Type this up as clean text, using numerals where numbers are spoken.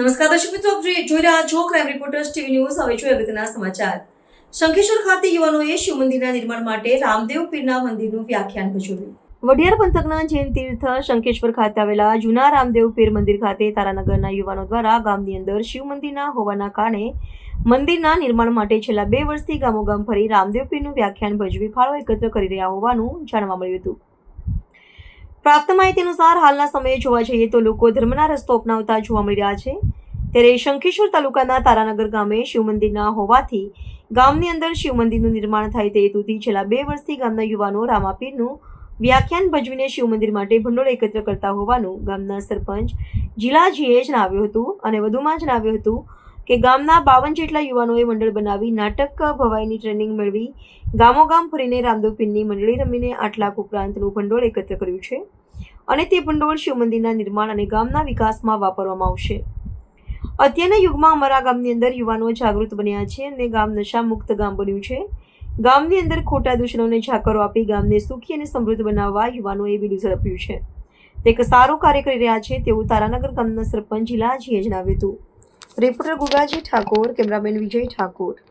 નમસ્કાર દર્શક મિત્રો, આપ જોઈ રહ્યા છો ક્રાઇમ રિપોર્ટર્સ ટીવી ન્યૂઝ. હવે જોઈએ અગત્યના સમાચાર. શંખેશ્વર ખાતે યુવાનોએ શિવ મંદિરના નિર્માણ માટે રામદેવ પીરના મંદિરનું વ્યાખ્યાન ભજવ્યું. વઢિયાર પંથકના જૈન તીર્થ શંખેશ્વર ખાતે આવેલા જૂના રામદેવ પીર મંદિર ખાતે તારાનગરના યુવાનો દ્વારા ગામની અંદર શિવ મંદિરના હોવાના કારણે મંદિરના નિર્માણ માટે છેલ્લા 2 વર્ષથી ગામોગામ ફરી રામદેવ પીરનું વ્યાખ્યાન ભજવી ફાળો એકત્ર કરી રહ્યા હોવાનું જાણવા મળ્યું હતું. પ્રાપ્ત માહિતી અનુસાર હાલના સમયે જોવા જઈએ તો લોકો ધર્મના રસ્તો અપનાવતા જોવા મળી રહ્યા છે. ત્યારે શંખેશ્વર તાલુકાના તારાનગર ગામે શિવ મંદિરના હોવાથી ગામની અંદર શિવ મંદિરનું નિર્માણ થાય તે હેતુથી છેલ્લા 2 વર્ષથી ગામના યુવાનો રામાપીરનું વ્યાખ્યાન ભજવીને શિવ મંદિર માટે ભંડોળ એકત્ર કરતા હોવાનું ગામના સરપંચ જીલાજીએ જણાવ્યું હતું અને વધુમાં જણાવ્યું હતું કે ગામના 52 જેટલા યુવાનોએ મંડળ બનાવી નાટક ભવાઈની ટ્રેનિંગ મેળવી ગામોગામ ફરીને રામદેવ પીરની મંડળી રમીને 8 લાખ ઉપરાંતનું ભંડોળ એકત્ર કર્યું છે અને તે ભંડોળ શિવ મંદિરના નિર્માણ અને ગામના વિકાસમાં વાપરવામાં આવશે. અત્યારના યુગમાં અમારા ગામની અંદર યુવાનો જાગૃત બન્યા છે અને ગામ નશા મુક્ત ગામ બન્યું છે. ગામની અંદર ખોટા દૂષણોને ઝાકરો આપી ગામને સુખી અને સમૃદ્ધ બનાવવા યુવાનોએ બીડું ઝડપ્યું છે. તે એક સારું કાર્ય કરી રહ્યા છે તેવું તારાનગર ગામના સરપંચ જીલાજીએ જણાવ્યું હતું. રિપોર્ટર ગુગાજી ઠાકોર, કેમેરામેન વિજય ઠાકોર.